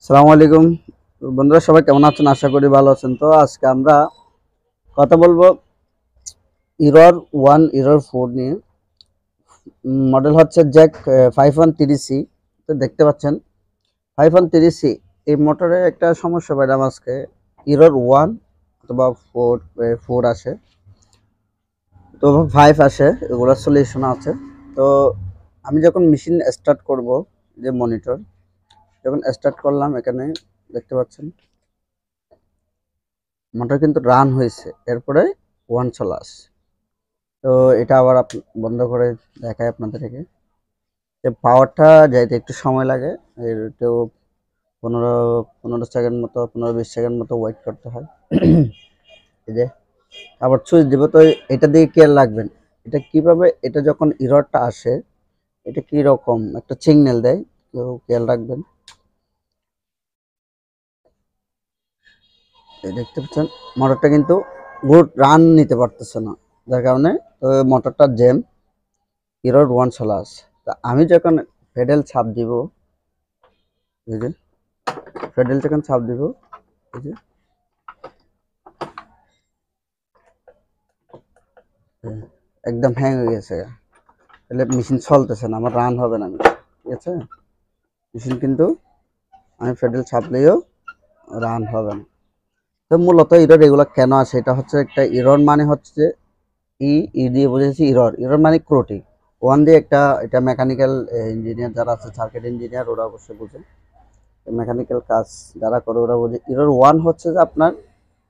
আসসালামু আলাইকুম বন্ধুরা, সবাই কেমন আছেন? আশা করি ভালো আছেন। তো আজকে আমরা কথা বলবো ইরর 1 ইরর 4 নিয়ে। মডেল হচ্ছে জ্যাক 513C। তো দেখতে পাচ্ছেন 513C এই মোটরে একটা সমস্যা পাইলাম আজকে। ইরর 1 অথবা 4 আসে, তো 5 আসে, এগুলোর সলিউশন আছে। তো আমি যখন মেশিন স্টার্ট করব, যে মনিটর যখন স্টার্ট করলাম, এখানে দেখতে পাচ্ছেন মোটর কিন্তু রান হয়েছে, এরপরে 1 চলে আসে। তো এটা আবার বন্ধ করে দেখায় আপনাদেরকে যে পাওয়ারটা যাইতে একটু সময় লাগে। একটু 15 সেকেন্ড মতো, 15-20 সেকেন্ড মতো ওয়েট করতে হয়। এই যে আবার সুইচ দিব, তো এটা দিয়ে খেয়াল রাখবেন এটা কিভাবে, এটা যখন ইররটা আসে এটা কি রকম একটা সিগন্যাল দেয়, কেউ খেয়াল রাখবেন। এই দেখতে পাচ্ছেন মোটরটা কিন্তু গুড রান নিতে পারতেছে না, যার কারণে মোটরটা জ্যাম, ইরর 1 চলে আসে। তা আমি যখন পেডেল ছাপ দিব, এই যে পেডেল যখন ছাপ দিব, এই যে একদম হ্যাং হয়ে গেছে, তাহলে মেশিন চলতেছে না, আমার রান হবে না মেশিন। ঠিক আছে, মেশিন কিন্তু আমি পেডেল ছাপলেও রান হবে না। তো মূলত ইরর এগুলো কেন আসে, এটা হচ্ছে একটা ইরর মানে হচ্ছে যে ই দিয়ে বুঝেছি ইরর, ইরর মানে ত্রুটি। ওয়ান দিয়ে একটা, এটা মেকানিক্যাল ইঞ্জিনিয়ার যারা আছে, সার্কিট ইঞ্জিনিয়ার, ওরা অবশ্যই বুঝে। মেকানিক্যাল কাজ যারা করে ওরা বুঝে। ইরর 1 হচ্ছে যে আপনার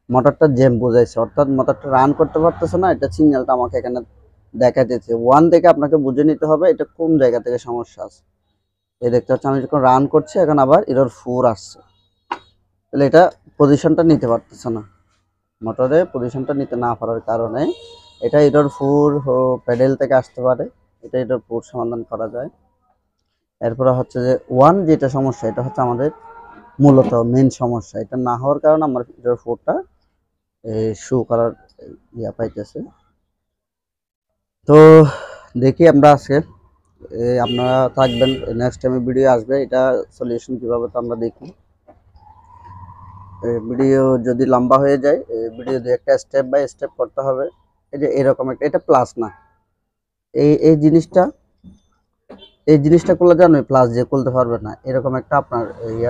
মোটরটা জ্যাম বোঝাইছে, অর্থাৎ মোটরটা রান করতে পারতেছে না, এটা সিগন্যালটা আমাকে এখানে দেখাইতেছে। 1 থেকে আপনাকে বুঝে নিতে হবে এটা কোন জায়গা থেকে সমস্যা আছে। এই দেখতে পাচ্ছি আমি যখন রান করছি, এখন আবার ইরর 4 আসছে, তাহলে এটা পজিশনটা নিতে পারতেছে না। মোটরে পজিশনটা নিতে না পারার কারণে এটা ইরর 4 প্যাডেল থেকে আসতে পারে। এটা ইরর 4 সমাধান করা যায়। এরপরে হচ্ছে যে 1 যেটা সমস্যা, এটা হচ্ছে আমাদের মূলত মেন সমস্যা। এটা না হওয়ার কারণে আমার ইরর 4টা শো করার পাইতেছে। তো দেখি আমরা আজকে আপনারা থাকবেন, নেক্সট টাইমে ভিডিও আসবে, এটা সলিউশন কীভাবে তো আমরা দেখি। ভিডিও যদি লম্বা হয়ে যায়, ভিডিও দিয়ে একটা স্টেপ বাই স্টেপ করতে হবে। এই যে এরকম একটা, এটা প্লাস না, এই জিনিসটা, এই জিনিসটা করলে জানো প্লাস যে খুলতে পারবে না, এরকম একটা আপনার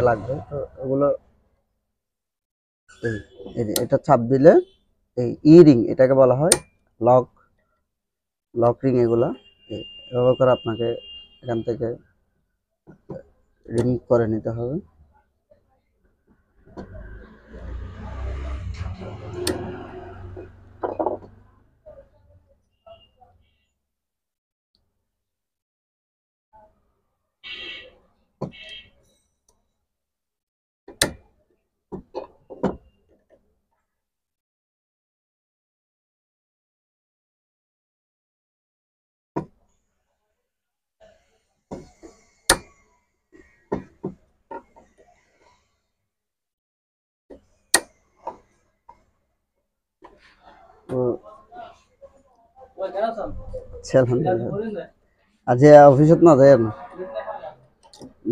লাগবে। তো এগুলো এই যে এটা ছাপ দিলে, এই ই রিং এটাকে বলা হয়, লক লক রিং, এগুলা এভাবে করে আপনাকে এখান থেকে রিমুভ করে নিতে হবে। তো আজ অফিসত না যায় না,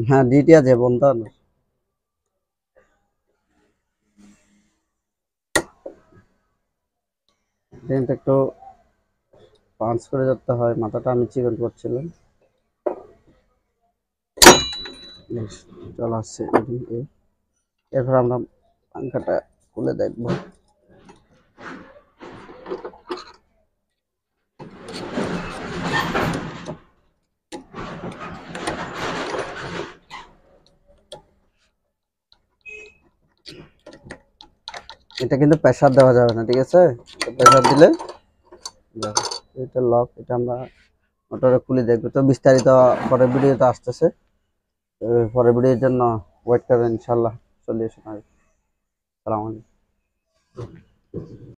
হ্যাঁ ডিউটি আছে বন্ধ না। ট্রেনটা একটু পাঞ্চ করে যেতে হয়, মাথাটা আমি চিকন করছিলাম। চলে আসছে এদিকে। এরপর আমরা পাঙ্খাটা খুলে দেখবো। এটা কিন্তু প্রেসার দেওয়া যাবে না, ঠিক আছে? প্রেসার দিলে এটা লক, এটা আমরা মোটরে খুলে দেখবো। তো বিস্তারিত পরের ভিডিওতে আসতেছে, পরের ভিডিওর জন্য ওয়েট করবেন, ইনশাল্লাহ সলিউশন আসবে। সালাম আলাইকুম।